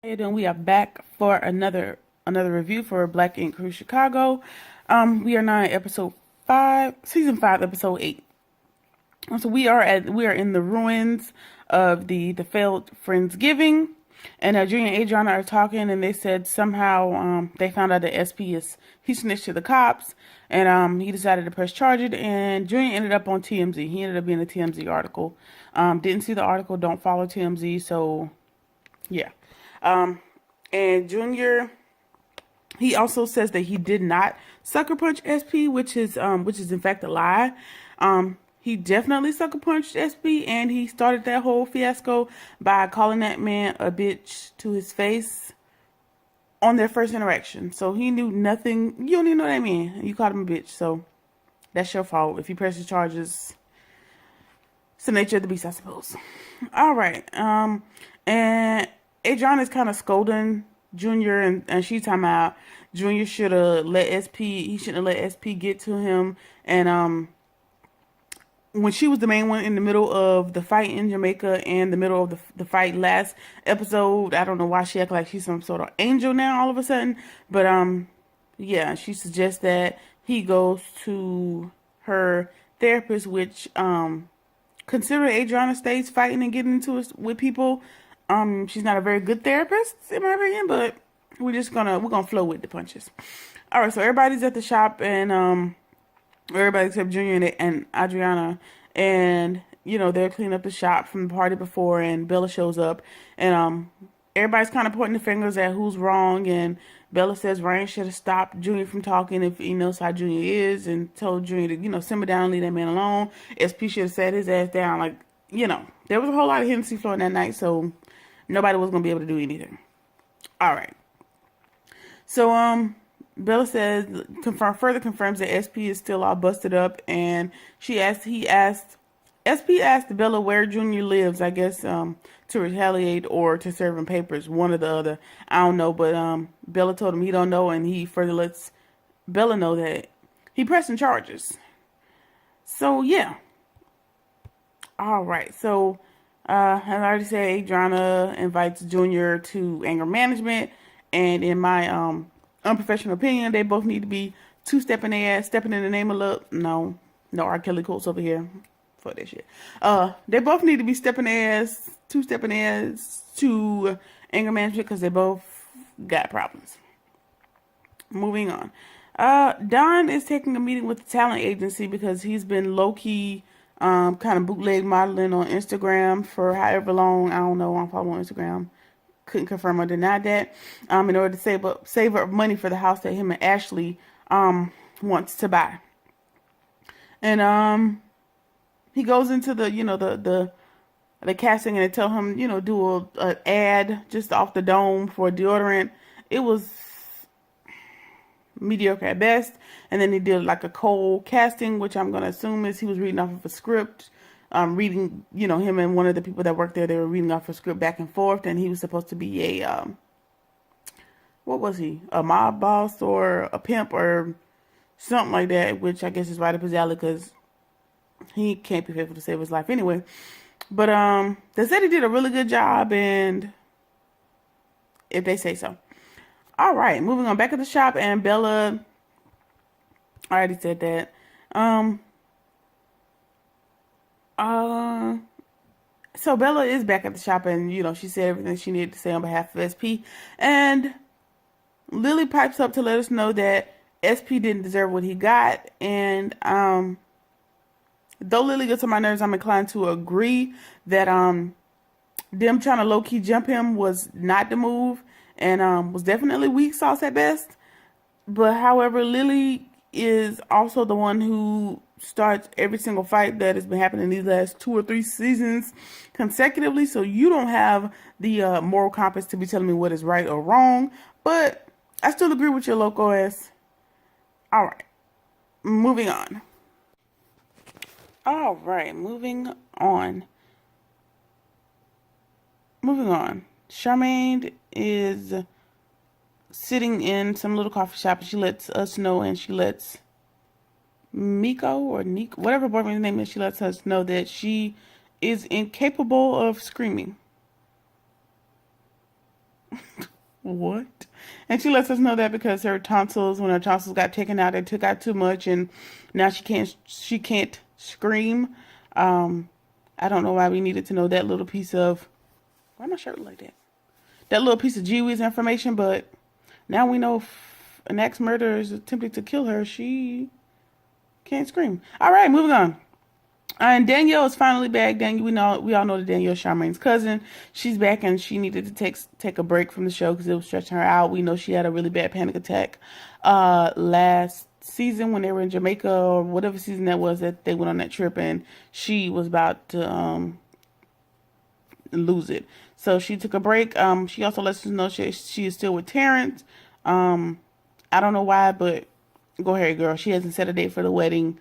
How you doing? We are back for another review for Black Ink Crew Chicago. We are now in episode 5, season 5, episode 8. So we are in the ruins of the failed Friendsgiving, and Junior and Adriana are talking, and they said somehow they found out that SP he snitched to the cops, and he decided to press charges, and Junior ended up on TMZ. He ended up being a TMZ article. Didn't see the article. Don't follow TMZ. So yeah. And Junior, he also says that he did not sucker punch SP, which is in fact a lie. He definitely sucker punched SP, and he started that whole fiasco by calling that man a bitch to his face on their first interaction. So he knew nothing. You don't even know that man. You called him a bitch, so that's your fault. If he presses charges, it's the nature of the beast, I suppose. All right. And Adriana is kind of scolding Junior, and she's talking about Junior should have let he shouldn't have let SP get to him. And when she was the main one in the middle of the fight in Jamaica and the middle of the fight last episode, I don't know why she acts like she's some sort of angel now all of a sudden. But yeah, she suggests that he goes to her therapist, which considering Adriana stays fighting and getting into it with people, she's not a very good therapist in my opinion, but we're gonna flow with the punches. All right, so everybody's at the shop, and everybody except Junior and Adriana, and they're cleaning up the shop from the party before, and Bella shows up, and everybody's kind of pointing the fingers at who's wrong, and Bella says Ryan should have stopped Junior from talking if he knows how Junior is, and told Junior to simmer down and leave that man alone. SP should have sat his ass down. Like, there was a whole lot of Hennessy flowing that night, so nobody was gonna be able to do anything. All right, so Bella says, further confirms that SP is still all busted up, and SP asked Bella where Junior lives, I guess, to retaliate or to serve him papers, one or the other. I don't know, but Bella told him he don't know, and he further lets Bella know that he pressing charges. So yeah. All right, so as I already said, Adriana invites Junior to anger management, and in my unprofessional opinion, they both need to be two-stepping their ass, stepping in the name of love. No R. Kelly quotes over here. Fuck that shit. They both need to be stepping their ass, two-stepping their ass to anger management, because they both got problems. Moving on. Don is taking a meeting with the talent agency because he's been low-key kind of bootleg modeling on Instagram for however long. I don't know. I'm following on Instagram. Couldn't confirm or deny that. In order to save up money for the house that him and Ashley wants to buy. And he goes into the casting, and they tell him, do a ad just off the dome for deodorant. It was mediocre at best. And then he did like a cold casting, which I'm gonna assume is he was reading off of a script. Reading, him and one of the people that worked there, they were reading off a script back and forth, and he was supposed to be what was he? A mob boss or a pimp or something like that, which I guess is right up his alley because he can't be faithful to save his life anyway. But they said he did a really good job, and if they say so. All right, moving on, back at the shop, and Bella, I already said that. So Bella is back at the shop, and she said everything she needed to say on behalf of SP, and Lily pipes up to let us know that SP didn't deserve what he got, and though Lily gets on my nerves, I'm inclined to agree that them trying to low-key jump him was not the move, and was definitely weak sauce at best. But however, Lily is also the one who starts every single fight that has been happening these last 2 or 3 seasons consecutively, so you don't have the moral compass to be telling me what is right or wrong, but I still agree with your loco ass. All right, moving on. All right, moving on. Charmaine is sitting in some little coffee shop, and she lets us know, and she lets Miko or Nico, whatever boyfriend's name is, she lets us know that she is incapable of screaming. What? And she lets us know that because her tonsils, when her tonsils got taken out, they took out too much, and now she can't scream. Um, I don't know why we needed to know that little piece of, why my shirt like that? That little piece of Gee-Whiz information, but now we know if an axe murderer is attempting to kill her, she can't scream. All right, moving on. And Danielle is finally back. We all know that Danielle is Charmaine's cousin. She's back, and she needed to take a break from the show because it was stretching her out. We know she had a really bad panic attack last season when they were in Jamaica, or whatever season that was that they went on that trip, and she was about to lose it. So she took a break. She also lets us know she is still with Terrence. I don't know why, but go ahead, girl. She hasn't set a date for the wedding.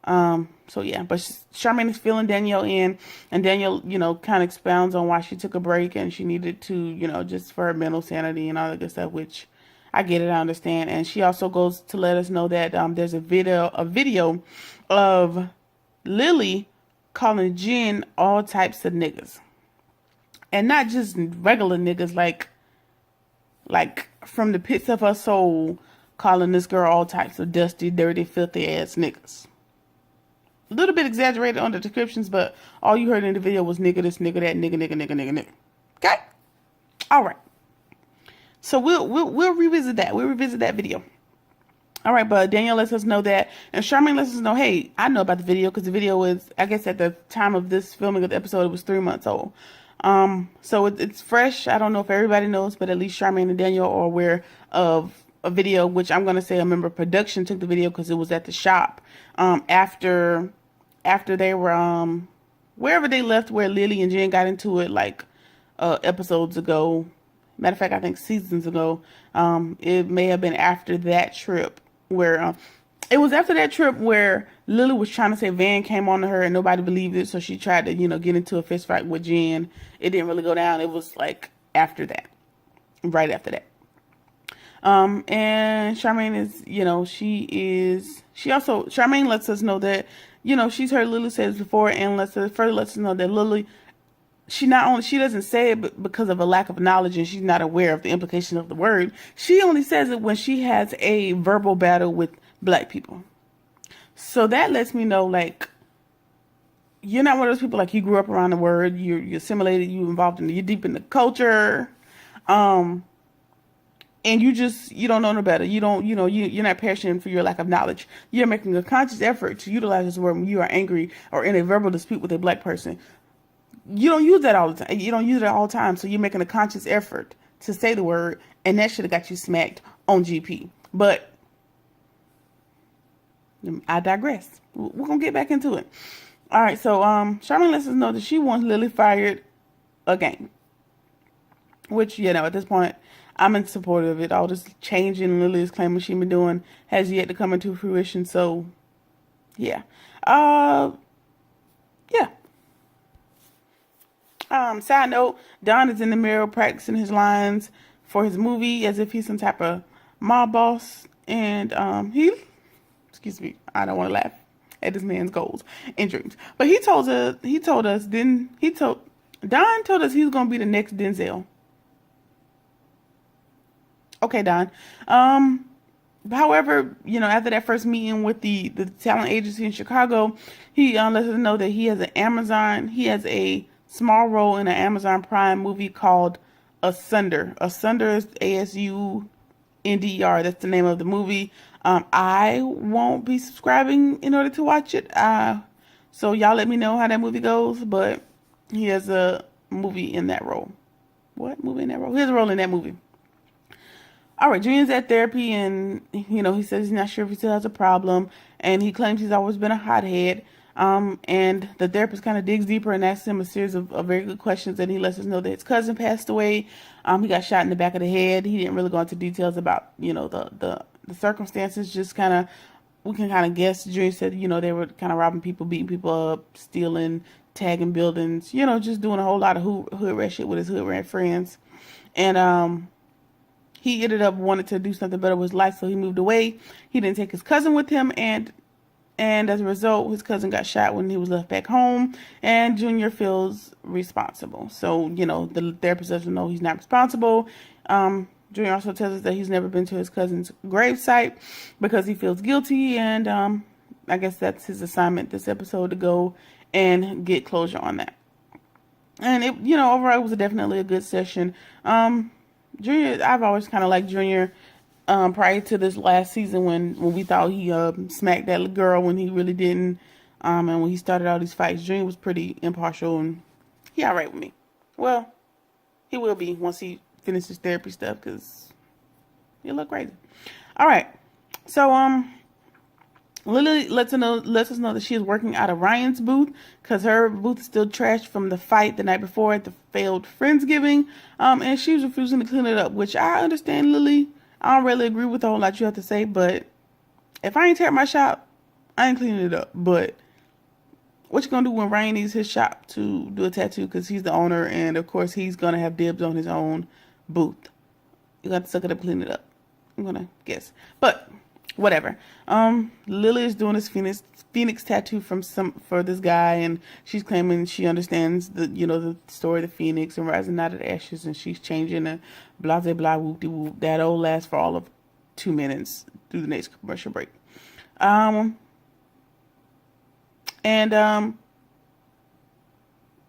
So yeah, but Charmaine is filling Danielle in, and Danielle, kind of expounds on why she took a break and she needed to, just for her mental sanity and all that good stuff, which I get it, I understand. And she also goes to let us know that there's a video of Lily calling Jen all types of niggas, and not just regular niggas, like from the pits of her soul, calling this girl all types of dusty, dirty, filthy ass niggas. A little bit exaggerated on the descriptions, but all you heard in the video was nigga this, nigga that, nigga. Okay? All right. So we'll revisit that. We'll revisit that video. All right, but Danielle lets us know that, and Charmaine lets us know, hey, I know about the video because the video was, I guess at the time of this filming of the episode, it was 3 months old. So it's fresh. I don't know if everybody knows, but at least Charmaine and Danielle are aware of a video, which I'm going to say a member of production took the video because it was at the shop after they were wherever they left, where Lily and Jen got into it like episodes ago. Matter of fact, I think seasons ago. It may have been after that trip where it was after that trip where Lily was trying to say Van came on to her and nobody believed it, so she tried to get into a fist fight with Jen. It didn't really go down. It was like after that, right after that. And Charmaine is, Charmaine lets us know that, she's heard Lily say this before, and further lets us know that Lily, she doesn't say it because of a lack of knowledge and she's not aware of the implication of the word. She only says it when she has a verbal battle with black people. So that lets me know, like, you're not one of those people, like, you grew up around the word, you're assimilated, you're deep in the culture, and you don't know no better. You're not passionate for your lack of knowledge. You're making a conscious effort to utilize this word when you are angry or in a verbal dispute with a black person. You don't use that all the time. You don't use it all the time. So you're making a conscious effort to say the word, and that should have got you smacked on GP. But I digress. We're going to get back into it. All right. So Charmaine lets us know that she wants Lily fired again. Which, at this point, I'm in support of it. All this changing Lily is claiming she's been doing has yet to come into fruition. So, yeah. Yeah. Side note, Don is in the mirror practicing his lines for his movie as if he's some type of mob boss. And excuse me, I don't want to laugh at this man's goals and dreams. But Don told us he was going to be the next Denzel. Okay, Don. However, after that first meeting with the talent agency in Chicago, he lets us know that he has a small role in an Amazon Prime movie called Asunder. Asunder is ASUNDER. That's the name of the movie. I won't be subscribing in order to watch it. So y'all let me know how that movie goes, but he has a movie in that role. What movie in that role? He has a role in that movie. All right, Julian's at therapy, and, he says he's not sure if he still has a problem, and he claims he's always been a hothead, and the therapist kind of digs deeper and asks him a series of very good questions, and he lets us know that his cousin passed away. He got shot in the back of the head. He didn't really go into details about, the circumstances, just we can kind of guess. Julian said, they were kind of robbing people, beating people up, stealing, tagging buildings, just doing a whole lot of hood rat shit with his hood rat friends, and, he ended up wanting to do something better with his life, so he moved away. He didn't take his cousin with him, and And as a result, his cousin got shot when he was left back home, and Junior feels responsible. So, you know, the therapist doesn't know he's not responsible. Junior also tells us that he's never been to his cousin's gravesite because he feels guilty, and I guess that's his assignment this episode, to go and get closure on that. And it, you know, overall, it was definitely a good session. Junior, I've always kind of liked Junior. Prior to this last season, when we thought he smacked that girl when he really didn't, and when he started all these fights, Junior was pretty impartial, and he all right with me. Well, he will be once he finishes therapy stuff, because he'll look crazy. All right, so Lily lets us know that she is working out of Ryan's booth, because her booth is still trashed from the fight the night before at the failed Friendsgiving, and she was refusing to clean it up, which I understand, Lily. I don't really agree with the whole lot you have to say, but if I ain't tear my shop, I ain't cleaning it up. But what you gonna do when Ryan needs his shop to do a tattoo, because he's the owner, and of course he's gonna have dibs on his own booth? You got to suck it up, clean it up, I'm gonna guess. But whatever. Lily is doing this Phoenix tattoo for this guy, and she's claiming she understands the story of the Phoenix and rising out of the ashes, and she's changing a blah blah blah whoop de whoop. That'll last for all of 2 minutes through the next commercial break. And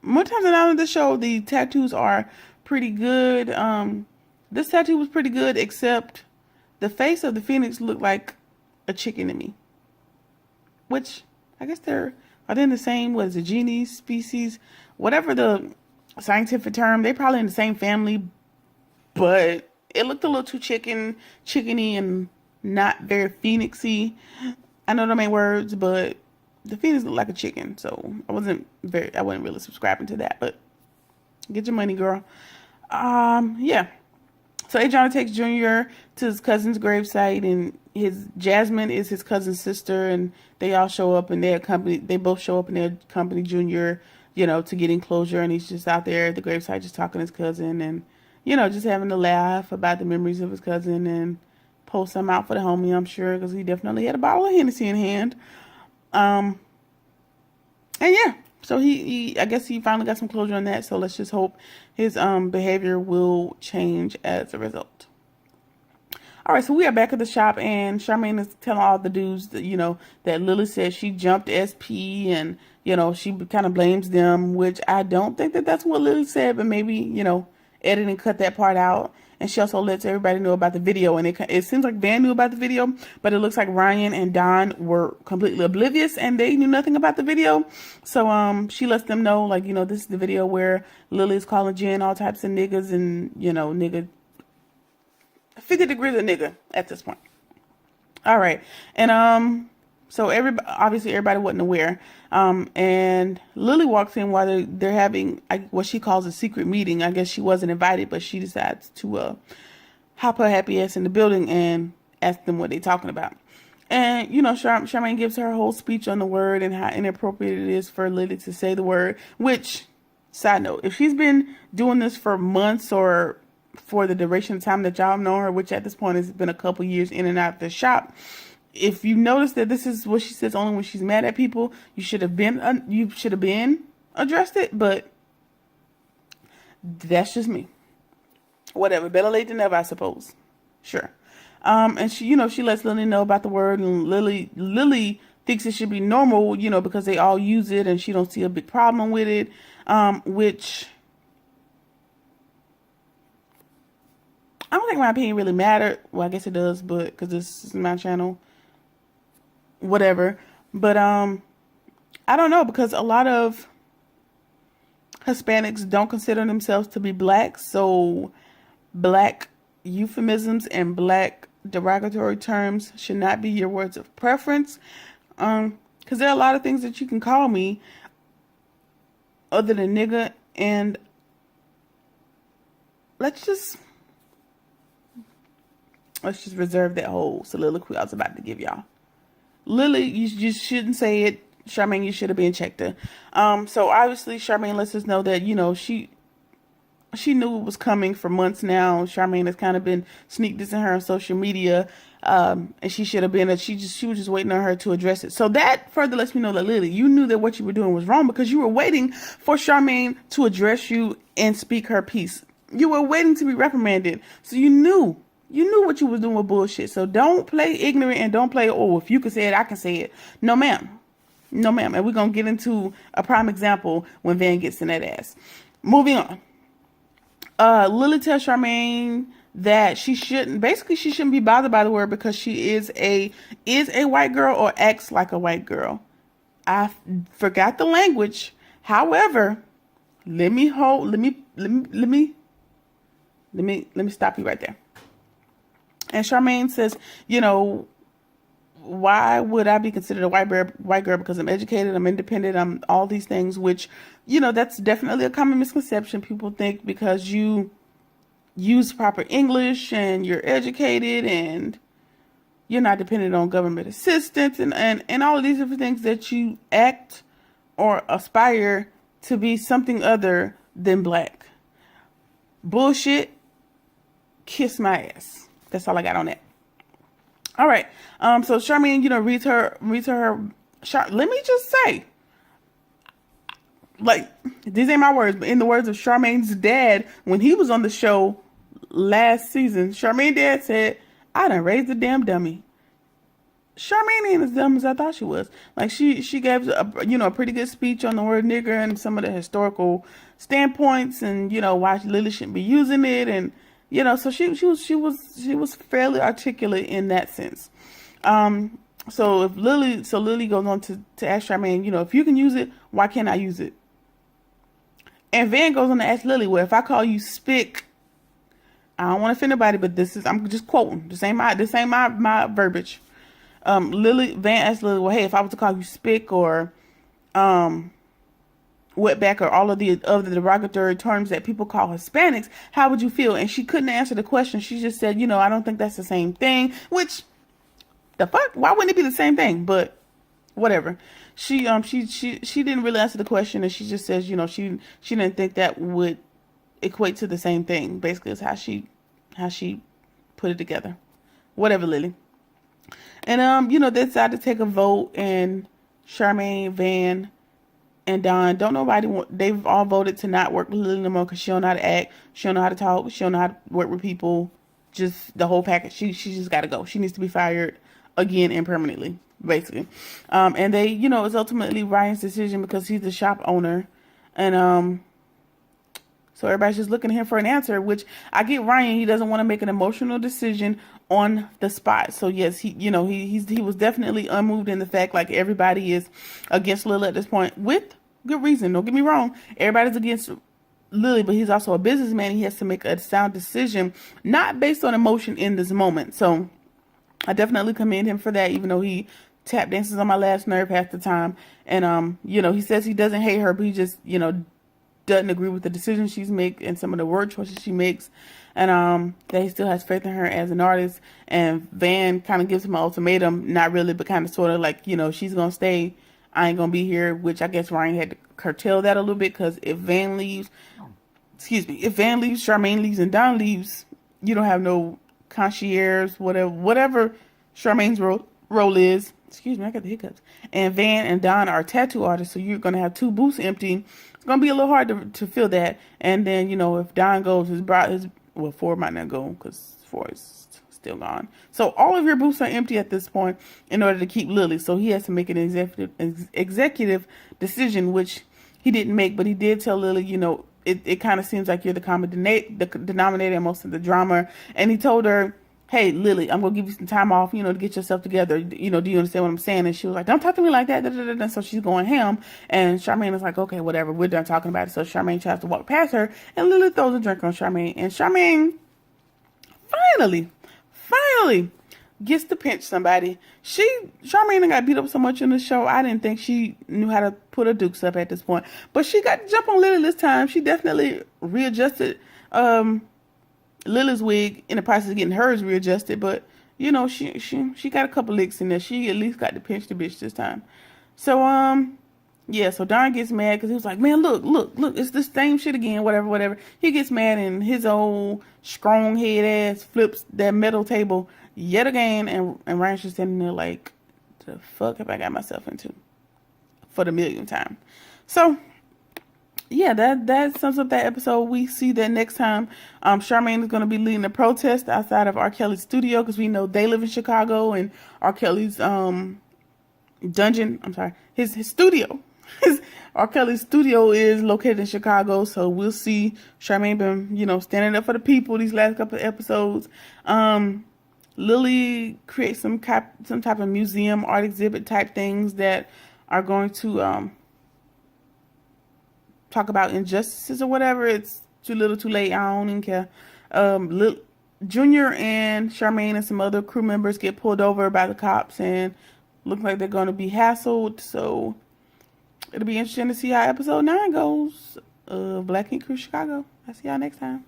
more times than not on the show, the tattoos are pretty good. This tattoo was pretty good, except the face of the Phoenix looked like a chicken to me. Which, I guess are they in the same, what is it, genie species? Whatever the scientific term, they probably in the same family, but it looked a little too chickeny and not very phoenixy. I know the main words, but the Phoenix looked like a chicken, so I wasn't really subscribing to that, but get your money, girl. Yeah. So Adriana takes Junior to his cousin's gravesite, and Jasmine is his cousin's sister, and they all show up, and they both show up, and they accompany Junior, to getting closure, and he's just out there at the gravesite just talking to his cousin, and, just having a laugh about the memories of his cousin, and pull some out for the homie, I'm sure, because he definitely had a bottle of Hennessy in hand. And yeah. So I guess he finally got some closure on that. So let's just hope his behavior will change as a result. All right, so we are back at the shop, and Charmaine is telling all the dudes that, that Lily said she jumped SP, and, she kind of blames them, which I don't think that's what Lily said, but maybe, edit and cut that part out. And she also lets everybody know about the video, and it seems like Van knew about the video, but it looks like Ryan and Don were completely oblivious, and they knew nothing about the video. So she lets them know, like, this is the video where Lily is calling Jen all types of niggas, and, nigga, 50 degrees of nigga at this point. All right. And so everybody wasn't aware. And Lily walks in while they're having what she calls a secret meeting. I guess she wasn't invited, but she decides to hop her happy ass in the building and ask them what they're talking about. And, Charmaine gives her whole speech on the word and how inappropriate it is for Lily to say the word, which, side note, if she's been doing this for months or for the duration of time that y'all know her, which at this point has been a couple years in and out of the shop, if you notice that this is what she says only when she's mad at people, you should have been addressed it, but that's just me. Whatever, better late than never, I suppose. Sure. And she lets Lily know about the word, and Lily thinks it should be normal, because they all use it, and she don't see a big problem with it, which I don't think my opinion really mattered. Well, I guess it does, but because this is my channel. Whatever. But I don't know, because a lot of Hispanics don't consider themselves to be black, so black euphemisms and black derogatory terms should not be your words of preference, because there are a lot of things that you can call me other than nigga, and let's just reserve that whole soliloquy I was about to give y'all. Lily, you just shouldn't say it. Charmaine, you should have been checked her. So obviously Charmaine lets us know that, she knew it was coming for months now. Charmaine has kind of been sneak dissing her on social media, and she should have been. She was just waiting on her to address it. So that further lets me know that Lily, you knew that what you were doing was wrong because you were waiting for Charmaine to address you and speak her piece. You were waiting to be reprimanded, so you knew. You knew what you was doing with bullshit. So don't play ignorant and don't play, oh, if you can say it, I can say it. No, ma'am. No, ma'am. And we're going to get into a prime example when Van gets in that ass. Moving on. Lily tells Charmaine that she shouldn't be bothered by the word because she is a white girl or acts like a white girl. I forgot the language. However, let me stop you right there. And Charmaine says, why would I be considered a white girl? Because I'm educated, I'm independent, I'm all these things, which, that's definitely a common misconception. People think because you use proper English and you're educated and you're not dependent on government assistance and all of these different things that you act or aspire to be something other than black. Bullshit. Kiss my ass. That's all I got on that. All right. So Charmaine, reads her. Let me just say, like, these ain't my words, but in the words of Charmaine's dad, when he was on the show last season, Charmaine's dad said, "I done raised a damn dummy." Charmaine ain't as dumb as I thought she was. Like she gave a pretty good speech on the word nigger and some of the historical standpoints and why Lily shouldn't be using it and. So she was fairly articulate in that sense. So Lily goes on to ask Charmaine, if you can use it, why can't I use it? And Van goes on to ask Lily, well, if I call you spick, I don't want to offend nobody, but I'm just quoting. This ain't my verbiage. Van asked Lily, well, hey, if I was to call you spick or wetback or all of the other derogatory terms that people call Hispanics, how would you feel? And she couldn't answer the question. She just said, I don't think that's the same thing, which the fuck, why wouldn't it be the same thing? But whatever. She didn't really answer the question and she just says, she didn't think that would equate to the same thing. Basically is how she put it together. Whatever, Lily. And they decided to take a vote and Charmaine, Van, and Dawn, they've all voted to not work with Lily no more because she don't know how to act, she don't know how to talk, she don't know how to work with people, just the whole package. She just got to go. She needs to be fired again and permanently, basically. And they, it's ultimately Ryan's decision because he's the shop owner. And so everybody's just looking to him for an answer, which I get Ryan, he doesn't want to make an emotional decision on the spot. So yes, he was definitely unmoved in the fact like everybody is against Lily at this point with good reason. Don't get me wrong. Everybody's against Lily, but he's also a businessman. He has to make a sound decision, not based on emotion in this moment. So I definitely commend him for that, even though he tap dances on my last nerve half the time. And, he says he doesn't hate her, but he just, doesn't agree with the decisions she's make and some of the word choices she makes. And that he still has faith in her as an artist. And Van kind of gives him an ultimatum, not really, but kind of sort of like, she's going to stay. I ain't going to be here, which I guess Ryan had to curtail that a little bit because if Van leaves, Charmaine leaves, and Don leaves, you don't have no concierge, whatever Charmaine's role is. Excuse me, I got the hiccups. And Van and Don are tattoo artists, so you're going to have two booths empty. It's going to be a little hard to fill that. And then, if Don goes, Ford might not go because Ford is still gone. So all of your booths are empty at this point in order to keep Lily. So he has to make an executive decision, which he didn't make, but he did tell Lily, it kind of seems like you're the common denominator in most of the drama. And he told her, hey, Lily, I'm going to give you some time off, to get yourself together. Do you understand what I'm saying? And she was like, don't talk to me like that. Da, da, da, da. So she's going ham. And Charmaine is like, okay, whatever. We're done talking about it. So Charmaine tries to walk past her. And Lily throws a drink on Charmaine. And Charmaine finally gets to pinch somebody. Charmaine got beat up so much in the show, I didn't think she knew how to put her dukes up at this point. But she got to jump on Lily this time. She definitely readjusted Lily's wig in the process of getting hers readjusted, but she got a couple licks in there. She at least got to pinch the bitch this time. So Yeah, so Don gets mad because he was like, man, look, it's the same shit again, whatever. He gets mad and his old strong head ass flips that metal table yet again, and Ryan's just standing there like, the fuck have I got myself into for the millionth time? So, yeah, that sums up that episode. We see that next time, Charmaine is going to be leading a protest outside of R. Kelly's studio because we know they live in Chicago and R. Kelly's dungeon. I'm sorry, his studio. His R. Kelly's studio is located in Chicago, so we'll see Charmaine been, standing up for the people these last couple of episodes. Lily creates some type of museum art exhibit type things that are going to talk about injustices or whatever. It's too little, too late. I don't even care. Junior and Charmaine and some other crew members get pulled over by the cops and look like they're going to be hassled. So it'll be interesting to see how episode 9 goes of Black Ink Crew Chicago. I'll see y'all next time.